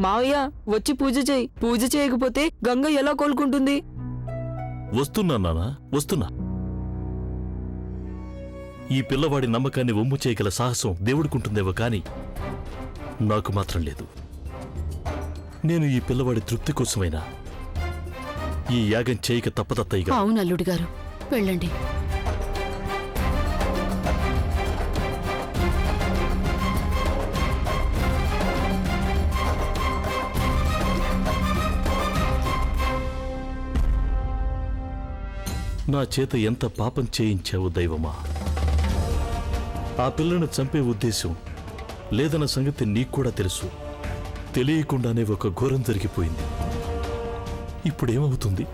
మావయ్య వచ్చి పూజ చేయి. పూజ చేయకపోతే గంగ ఎలా కోలుకుంటుంది? వస్తున్నా నానా, వస్తున్నా. ఈ పిల్లవాడి నమ్మకాన్ని వమ్ము చేయగల సాహసం దేవుడికుంటుందేవో కాని నాకు మాత్రం లేదు. నేను ఈ పిల్లవాడి తృప్తి కోసమైనా ఈ యాగం చేయక తప్పదత్తయ్యగా. అవును అల్లుడు గారు, వెళ్ళండి. నా చేత ఎంత పాపం చేయించావు దైవమా. ఆ పిల్లను చంపే ఉద్దేశం లేదన్న సంగతి నీకు కూడా తెలుసు. తెలియకుండానే ఒక ఘోరం జరిగిపోయింది. ఇప్పుడేమవుతుంది?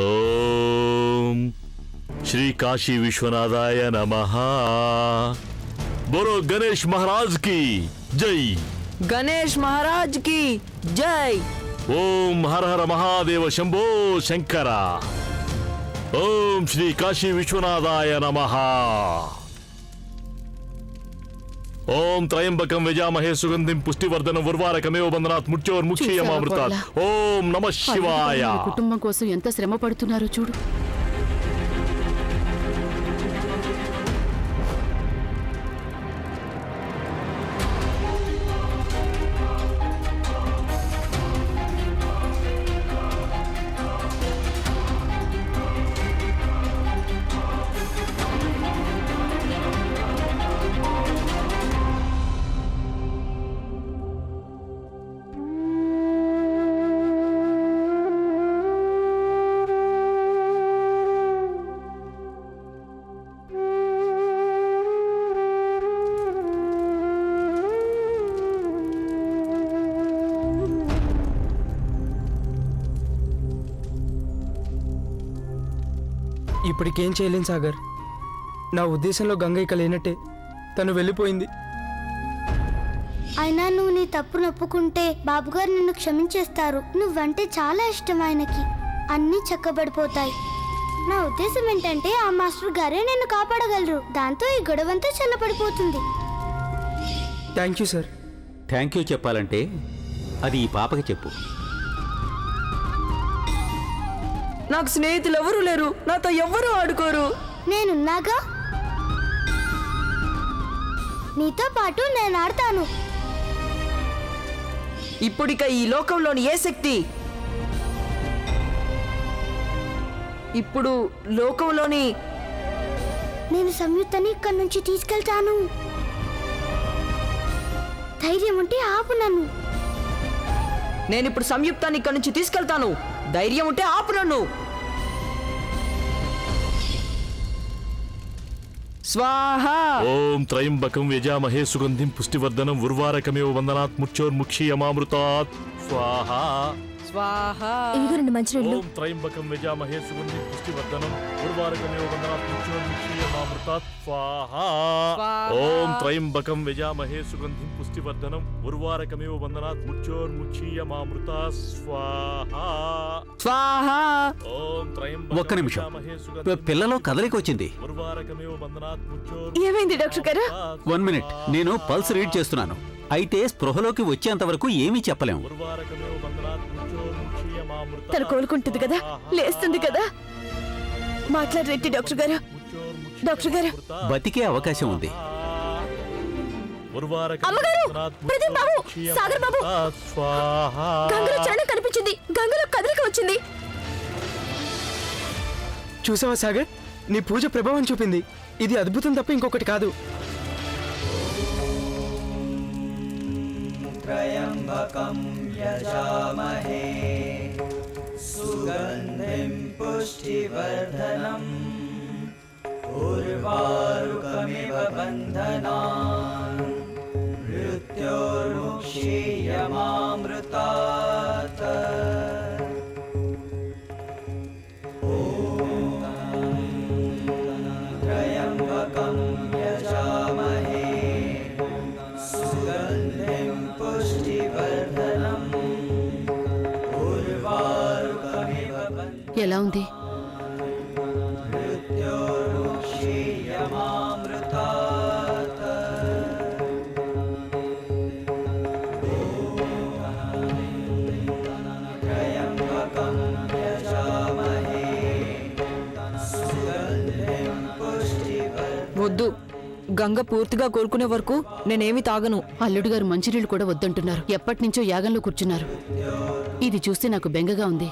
ఓం శ్రీ కాశీ విశ్వనాథాయ నమః. बोलो गणेश महाराज की जय. గణేష్ మహారాజ్ కి జై. ओम हर हर महादेव शंभो शंकर. ओम श्री काशी विश्वनाथाय नमः. ओम त्रयंबकं यजामहे सुगंधिं पुष्टिवर्धनं उर्वारकमेव बन्धनात् मृत्योर्मुक्षीयमामृतात्. ओम नमः शिवाय. కుటుంబం కోసం ఎంత శ్రమ పడుతున్నారో చూడు. ఇప్పటికేం చేయలేం సాగర్. నా ఉద్దేశంలో గంగ ఇక లేనట్టే. తను వెళ్ళిపోయింది. అయినా నువ్వు నీ తప్పు నొప్పుకుంటే బాబుగారు నిన్ను క్షమించేస్తారు. నువ్వంటే చాలా ఇష్టం ఆయనకి. అన్నీ చక్కబడిపోతాయి. నా ఉద్దేశం ఏంటంటే ఆ మాస్టర్ గారే నిన్ను కాపాడగలరు. దాంతో ఈ గొడవంతా చల్లబడిపోతుంది. Thank you sir. Thank you చెప్పాలంటే అది ఈ పాపకి చెప్పు. నాకు స్నేహితులు ఎవరూ లేరు. నాతో ఎవ్వరూ ఆడుకోరు. నేనున్నాగా, నీతో పాటు నేను ఆడతాను. ఇప్పుడిక ఈ లోకంలోని ఏ శక్తి, ఇప్పుడు లోకంలోని నేను సంయుక్తని ఇక్కడి నుంచి తీసుకెళ్తాను. ధైర్యం ఉంటే ఆపు నన్ను. నేనిప్పుడు సంయుక్తాన్ని ఇక్కడి నుంచి తీసుకెళ్తాను. ధైర్యం ఉంటే ఆపు నన్ను. స్వాహా. ఓం త్రయంబకం యజామహే సుగంధిం పుష్టివర్ధనం ఉర్వారకమేవ బంధనాత్ మృత్యోర్ముక్షీయమామృతాత్. స్వాహా స్వాహా. ఓం త్రయంబకం యజామహే సుగంధిం పుష్టివర్ధనం ఉర్వారకమేవ బంధనాత్ మృత్యోర్ముక్షీయమామృతాత్. స్వాహా. ఓం త్రయంబకం యజామహే సుగంధిం పుష్టివర్ధనం ఉర్వారకమేవ బంధనాత్ మృత్యోర్ముక్షీయమామృతాత్. స్వాహా స్వాహా. ఓం ఒక్క నిమిషం, పిల్లలో కదలిక వచ్చింది. ఉర్వారకమేవ బంధనాత్ ఏమైంది డాక్టర్ గారు? 1 మినిట్, నేను పల్స్ రీడ్ చేస్తున్నాను. అయితే స్పృహలోకి వచ్చేంత వరకు ఏమీ చెప్పలేము. తను కోలుకుంటుంది కదా, లేస్తుంది కదా. మాట్లాడరేంటి డాక్టర్ గారు? డాక్టర్ గారు, బతికే అవకాశం ఉంది. అమ్మగారు, ప్రదీప్ బాబు, సాగర్ బాబు, గంగలో చలనం కనిపించింది. గంగలో కదలిక వచ్చింది. చూసావా సాగర్, నీ పూజ ప్రభావం చూపింది. ఇది అద్భుతం తప్ప ఇంకొకటి కాదు. త్రయంబకం యజామహే సుగంధిం పుష్టివర్ధనం ఉర్వారుకమివ బంధనాన్ మృత్యోర్ముక్షీయమామృతాత్. త్రయంబకం యజామహే సుగంధిం పుష్టివర్ధనం ఎలా ఉంది? వద్దు, గంగ పూర్తిగా కోలుకునే వరకు నేనేమి తాగను. అల్లుడు గారు మంచినీళ్ళు కూడా వద్దంటున్నారు. ఎప్పటినుంచో యాగంలో కూర్చున్నారు. ఇది చూస్తే నాకు బెంగగా ఉంది.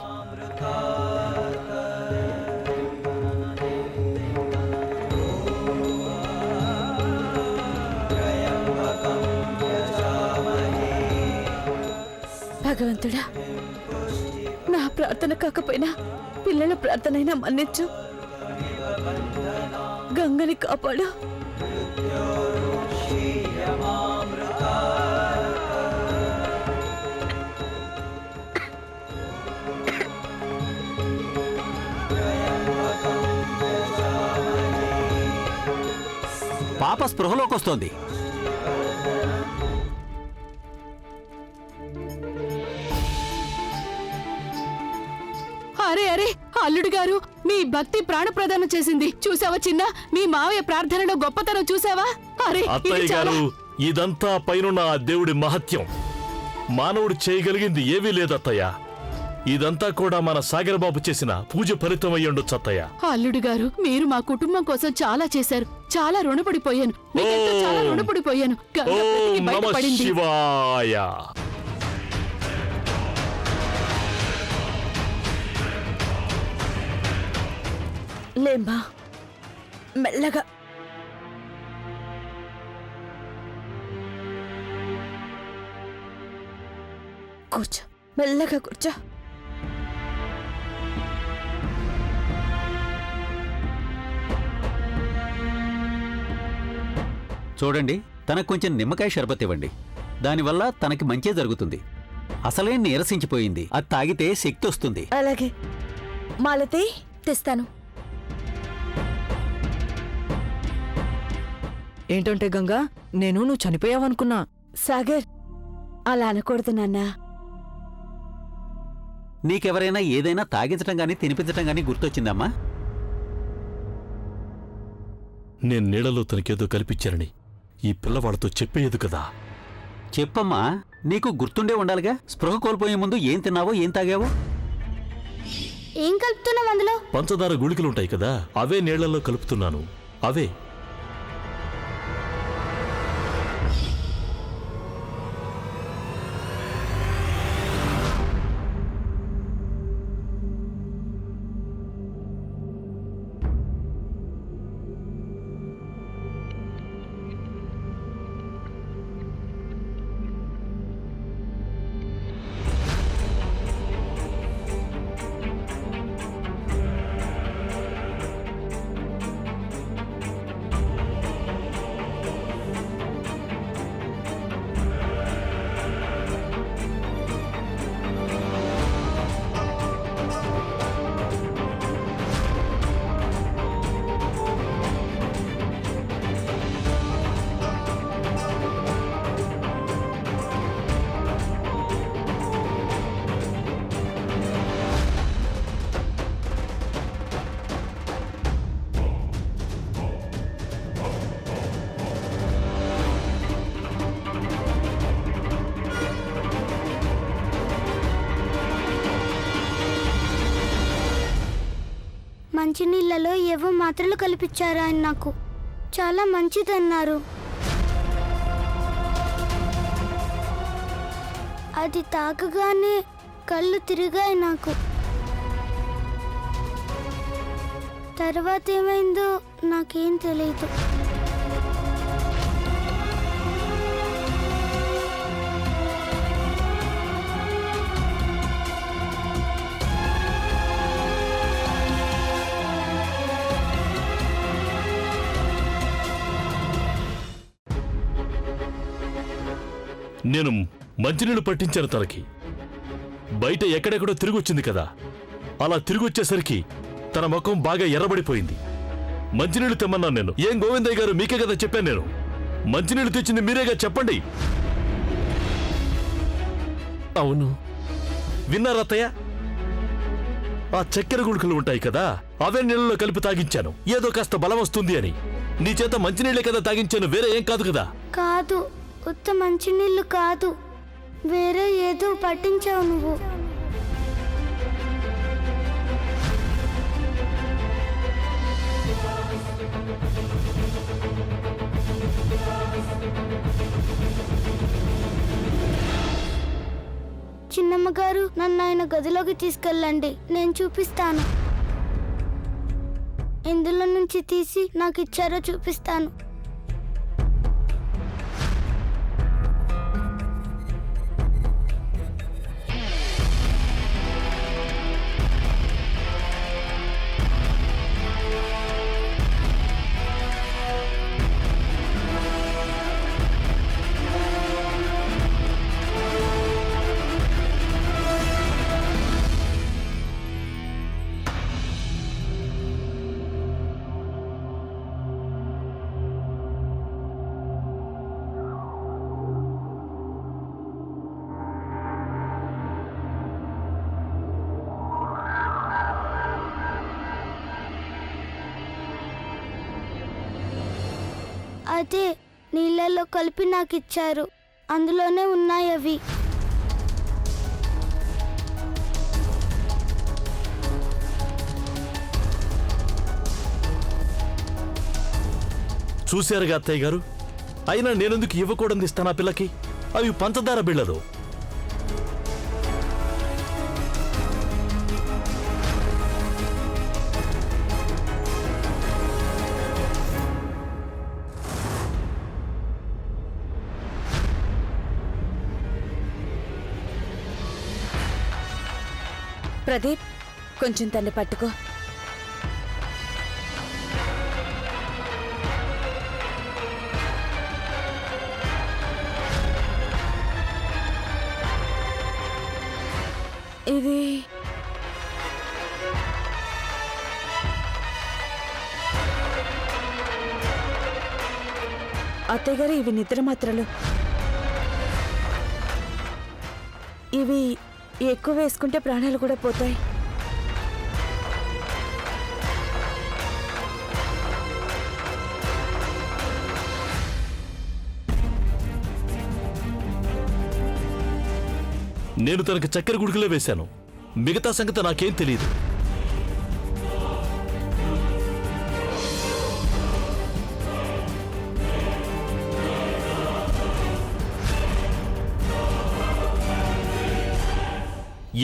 భగవంతుడా, నా ప్రార్థన కాకపోయినా పిల్లల ప్రార్థనైనా మన్నించు. గంగని కాపాడు. పాప స్పృహలోకి వస్తోంది. అరే అరే, అల్లుడు గారు, మీ భక్తి ప్రాణప్రదానం చేసింది. చూసావా చిన్న, మీ మావయ్య ప్రార్థనలో గొప్పతనం చూసావా? అరే, ఇది అత్తయ్య చాలా- గారు, ఇదంతా పైనున్న ఆ దేవుడి మహత్యం. మానవుడు చేయగలిగింది ఏమీ లేదత్తయ్య. ఇదంతా కూడా మన సాగర్ బాబు చేసిన పూజ ఫలితం అయ్యుండొచ్చు అత్తయ్య. అల్లుడు గారు, మీరు మా కుటుంబం కోసం చాలా చేశారు. చాలా రుణపడిపోయాను. మీకెంతో చాలా రుణపడిపోయాను. గంగ బ్రతికి ఓం నమః బయటపడింది. శివాయ. లేమ్మా, మెల్లగా. కూర్చో, మెల్లగా కూర్చో. చూడండి, తనకు కొంచెం నిమ్మకాయ షర్బత్ ఇవ్వండి. దానివల్ల తనకి మంచే జరుగుతుంది. అసలే నీరసించిపోయింది. అది తాగితే శక్తి వస్తుంది. అలాగే మాలతి, తెస్తాను. ఏంటంటే గంగా, నువ్వు చనిపోయావనుకున్నా. సాగర్, అలా అనకూడదు నాన్నా. నీకెవరైనా ఏదైనా తాగించటం గానీ తినిపించటం గానీ గుర్తొచ్చిందమ్మా? నేను నీళ్ళలో తనకేదో కల్పించానని ఈ పిల్లవాడితో చెప్పేయదు కదా. చెప్పమ్మా, నీకు గుర్తుండే ఉండాలిగా. స్పృహ కోల్పోయే ముందు ఏం తిన్నావో ఏం తాగావో. ఏం కలుపుతున్నావు అందులో? పంచదార గుళికలుంటాయి కదా, అవే నీళ్లలో కలుపుతున్నాను. అవే. మంచినీళ్ళలో ఏవో మాత్రలు కల్పించారు ఆయన. నాకు చాలా మంచిదన్నారు. అది తాగగానే కళ్ళు తిరిగాయి నాకు. తర్వాత ఏమైందో నాకేం తెలియదు. నేను మంచినీళ్ళు పట్టించాను తనకి. బయట ఎక్కడెక్కడో తిరిగొచ్చింది కదా. అలా తిరిగొచ్చేసరికి తన ముఖం బాగా ఎర్రబడిపోయింది. మంచినీళ్ళు తెమ్మన్నాను నేను. ఏం గోవిందయ్య గారు, మీకే కదా చెప్పాను నేను. మంచినీళ్ళు తెచ్చింది మీరేగా, చెప్పండి. అవును. విన్నారా అత్తయ్య? ఆ చక్కెర గుళికలు ఉంటాయి కదా, అవే నీళ్ళలో కలిపి తాగించాను, ఏదో కాస్త బలం వస్తుంది అని. నీ చేత మంచినీళ్ళే కదా తాగించాను, వేరే ఏం కాదు కదా. కాదు, ఉత్త మంచినీళ్ళు కాదు, వేరే ఏదో పట్టించావు నువ్వు. చిన్నమ్మ గారు, నన్ను ఆయన గదిలోకి తీసుకెళ్ళండి, నేను చూపిస్తాను. ఎందులో నుంచి తీసి నాకు ఇచ్చారో చూపిస్తాను. అదే నీళ్ళలో కలిపి నాకు ఇచ్చారు, అందులోనే ఉన్నాయి అవి. చూశారుగా అత్తయ్య గారు, అయినా నేనెందుకు ఇవ్వకూడదు ఇస్తాను ఆ పిల్లకి? అవి పంచదార బిళ్ళలు. ప్రదీప్, కొంచెం తన్ని పట్టుకో. ఇది అత్తయ్య గారు, ఇవి నిద్ర మాత్రలు. ఇవి ఎక్కువ వేసుకుంటే ప్రాణాలు కూడా పోతాయి. నేను తనకి చక్కెర గుడికలే వేశాను, మిగతా సంగతి నాకేం తెలియదు.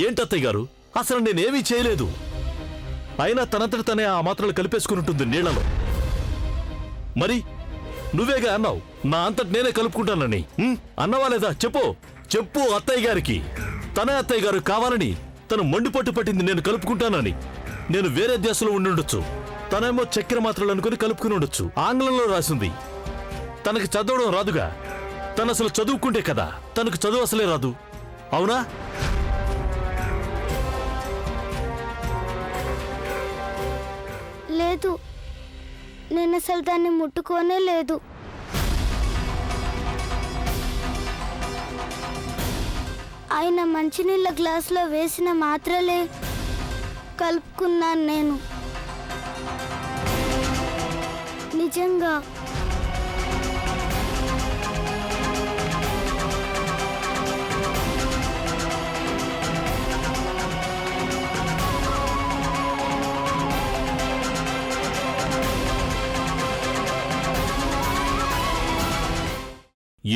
ఏంటత్తయ్య గారు, అసలు నేనేమీ చేయలేదు. అయినా తనంతట తనే ఆ మాత్రలు కలిపేసుకుని ఉంటుంది నీళ్లలో. మరి నువ్వేగా అన్నావు నా అంతటి నేనే కలుపుకుంటానని. అన్నవా లేదా? చెప్పు అత్తయ్య గారికి. తనే అత్తయ్య గారు కావాలని తను మండిపట్టు పట్టింది నేను కలుపుకుంటానని. నేను వేరే దేశంలో ఉండుండొచ్చు, తనేమో చక్కెర మాత్రలు అనుకుని కలుపుకుని ఉండొచ్చు. ఆంగ్లంలో రాసింది, తనకి చదవడం రాదుగా. తను అసలు చదువుకుంటే కదా, తనకు చదువు అసలే రాదు. అవునా? లేదు, నేను అసలు దాన్ని ముట్టుకోనే లేదు. ఆయన మంచినీళ్ళ గ్లాసులో వేసిన మాత్రలే కలుపుకున్నాను నేను. నిజంగా.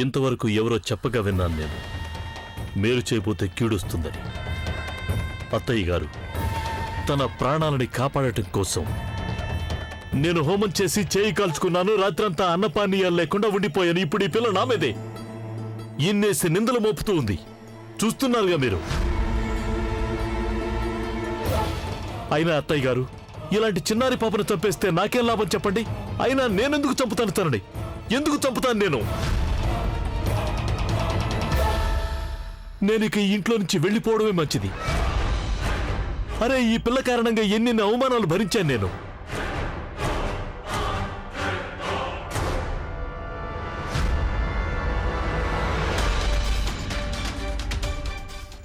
ఇంతవరకు ఎవరో చెప్పగా విన్నాను నేను, మేలు చేయబోతే కీడొస్తుందని. అత్తయ్య గారు తన ప్రాణాలని కాపాడటం కోసం నేను హోమం చేసి చేయి కాల్చుకున్నాను. రాత్రంతా అన్నపానీయాలు లేకుండా ఉండిపోయాను. ఇప్పుడు ఈ పిల్ల నా మీదే ఇన్నేసి నిందలు మోపుతూ ఉంది. చూస్తున్నారుగా మీరు. అయినా అత్తయ్య గారు, ఇలాంటి చిన్నారి పాపను చంపేస్తే నాకేం లాభం చెప్పండి? అయినా నేనెందుకు చంపుతాను తనని? ఎందుకు చంపుతాను నేను? నేను ఇక ఈ ఇంట్లో నుంచి వెళ్ళిపోవడమే మంచిది. అరే, ఈ పిల్ల కారణంగా ఎన్ని అవమానాలు భరించాను నేను.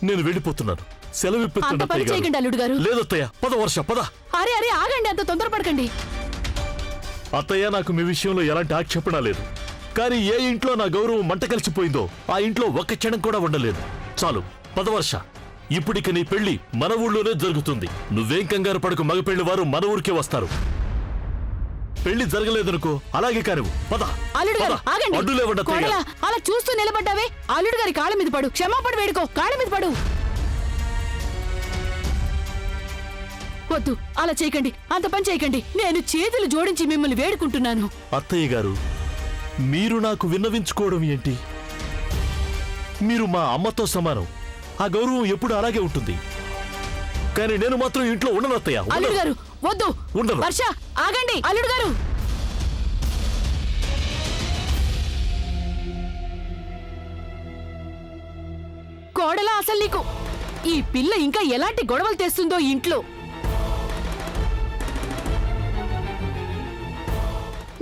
నేను వెళ్ళిపోతున్నాను. సెలవిప్పించండి అంత పని అత్తయ్య చేయకండి గారు. అల్లుడు గారు. లేదత్తయ్య, పద వర్ష పద. అరే అరే ఆగండి, అంత తొందరపడకండి. అత్తయ్య, నాకు మీ విషయంలో ఎలాంటి ఆక్షేపణ లేదు. కానీ ఏ ఇంట్లో నా గౌరవం మంట కలిసిపోయిందో ఆ ఇంట్లో ఒక్క క్షణం కూడా ఉండలేదు. చాలు, పద వర్ష. ఇప్పుడిక నీ పెళ్లి మన ఊళ్ళోనే జరుగుతుంది. నువ్వేం కంగారు పడకు, మగ పెళ్లి వారు మన ఊరికే వస్తారు. పెళ్లి జరగలేదనుకో, అలాగే కానివ్వు. పద అల్లుడు గారు ఆగండి. అడ్డు లేవండి అత్తయ్య కోడలా, గారు. అలా చూస్తూ నిలబడ్డావే. అల్లుడు గారి కాళ్ళ మీద పడు, క్షమాపణ వేడుకో, కాళ్ళ మీద పడు. వద్దు, అలా చేయకండి, అంత పని చేయకండి. నేను చేతులు జోడించి మిమ్మల్ని వేడుకుంటున్నాను. అత్తయ్య గారు, మీరు నాకు విన్నవించుకోవడం ఏంటి? మీరు మా అమ్మతో సమానం. ఆ గౌరవం ఎప్పుడు అలాగే ఉంటుంది. కానీ నేను మాత్రం ఇంట్లో ఉండను అత్తయ్య, ఉండను. అల్లుడు గారు వద్దు. ఉండను. వర్ష ఆగండి. అల్లుడు గారు, కోడలా, అసలు నీకు ఈ పిల్ల ఇంకా ఎలాంటి గొడవలు తెస్తుందో ఇంట్లో.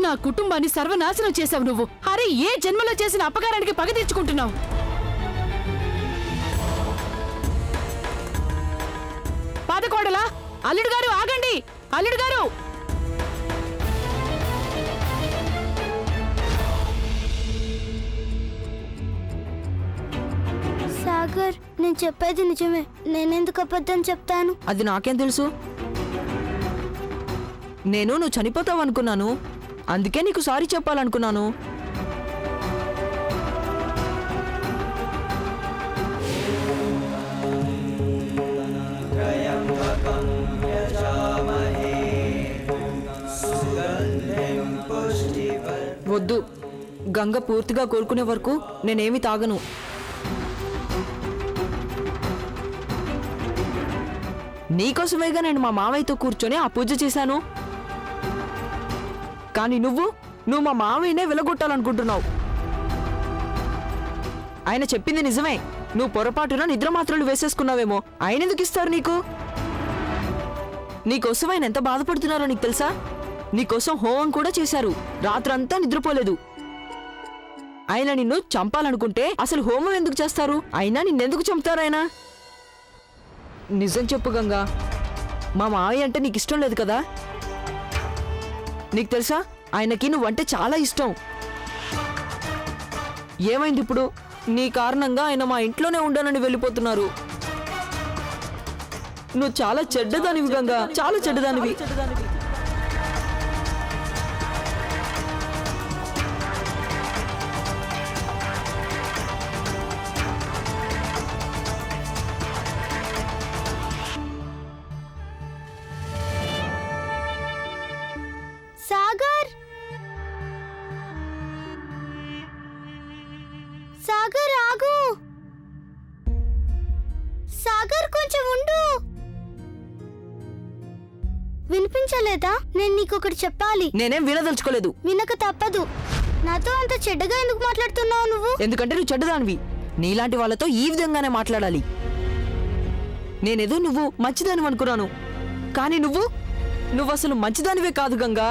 నా కుటుంబాన్ని సర్వనాశనం చేశావు నువ్వు. అరే, ఏ జన్మలో చేసిన అపకారానికి పగ తీర్చుకుంటున్నావు. పాదకోడలా, అల్లుడు గారు ఆగండి. అల్లుడు గారు, సాగర్, నేను చెప్పేది నిజమే. నేనెందుకు అబద్ధం చెప్తాను? అది నాకేం తెలుసు? నేను నువ్వు చనిపోతావు అనుకున్నాను. అందుకే నీకు సారీ చెప్పాలనుకున్నాను. त्र्यम्बकं यजामहे सुगन्धिं पुष्टिवर्धनम्। వద్దు, గంగ పూర్తిగా కోలుకునే వరకు నేనేమి తాగను. నీకోసమేగా నేను మా మావయ్యతో కూర్చొని ఆ పూజ చేశాను. కానీ నువ్వు మా మావయ్యనే వెలగొట్టాలనుకుంటున్నావు. ఆయన చెప్పింది నిజమే. నువ్వు పొరపాటున నిద్ర మాత్రలు వేసేసుకున్నావేమో. ఆయన ఎందుకు ఇస్తారు నీకు? నీకోసం ఆయన ఎంత బాధపడుతున్నారో నీకు తెలుసా? నీకోసం హోమం కూడా చేశారు. రాత్రంతా నిద్రపోలేదు. ఆయన నిన్ను చంపాలనుకుంటే అసలు హోమం ఎందుకు చేస్తారు? అయినా నిన్నెందుకు చంపుతారు ఆయన? నిజం చెప్పు గంగా, మా మావయ్య అంటే నీకు ఇష్టం లేదు కదా? నీకు తెలుసా, ఆయనకి నువ్వంటే చాలా ఇష్టం. ఏమైంది ఇప్పుడు? నీ కారణంగా ఆయన మా ఇంట్లోనే ఉండనని వెళ్ళిపోతున్నారు. నువ్వు చాలా చెడ్డదానివి గంగా, చాలా చెడ్డదానివి. సాగర్, సాగర్ ఆగు. సాగర్, కొంచెం ఉండు. వినిపించలేదా? నేను నీకొకటి చెప్పాలి. నేనేం వినదలుచుకోలేదు. వినక తప్పదు. నాతో అంత చెడ్డగా ఎందుకు మాట్లాడుతున్నావు నువ్వు? ఎందుకంటే నువ్వు చెడ్డదానివి. నీలాంటి వాళ్ళతో ఈ విధంగానే మాట్లాడాలి. నేనేదో నువ్వు మంచిదానివి అనుకున్నాను, కానీ నువ్వు అసలు మంచిదానివే కాదు గంగా.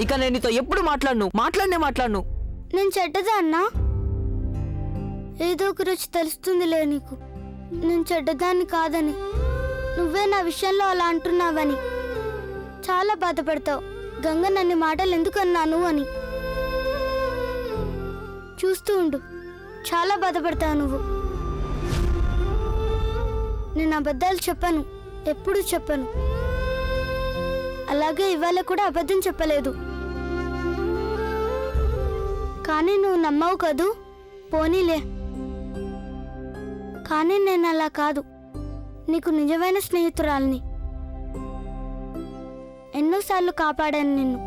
ఇక నేను నీతో ఎప్పుడు మాట్లాడను. నేను చెడ్డదాన్నా? ఏదో ఒక రోజు తెలుస్తుందిలే నీకు నేను చెడ్డదాన్ని కాదని. నువ్వే నా విషయంలో అలా అంటున్నావని చాలా బాధపడతావు. గంగ నన్ను మాటలు ఎందుకు అన్నాను అని. చూస్తూ ఉండు, చాలా బాధపడతావు నువ్వు. నేను అబద్ధాలు చెప్పను, ఎప్పుడు చెప్పను. అలాగే ఇవాళ కూడా అబద్ధం చెప్పలేదు. కానీ నువ్వు నమ్మవు కదూ? పోనీలే. కానీ నేను అలా కాదు, నీకు నిజమైన స్నేహితురాల్ని. ఎన్నోసార్లు కాపాడాను నిన్ను.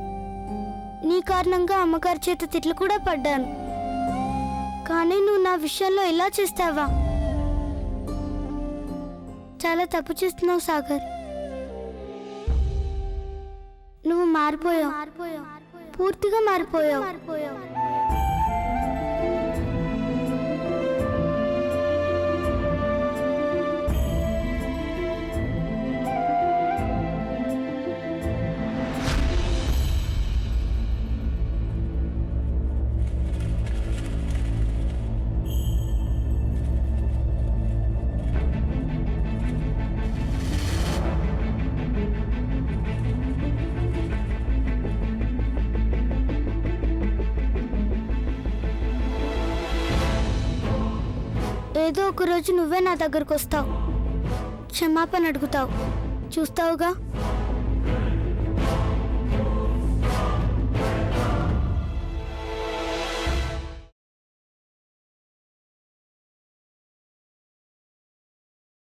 నీ కారణంగా అమ్మగారి చేత తిట్లు కూడా పడ్డాను. కానీ నువ్వు నా విషయంలో ఇలా చేస్తావా? చాలా తప్పు చేస్తున్నావు సాగర్. నువ్వు మారిపోయావు, పూర్తిగా మారిపోయావు. ఏదో ఒక రోజు నువ్వే నా దగ్గరకు వస్తావు, క్షమాపణ అడుగుతావు. చూస్తావుగా?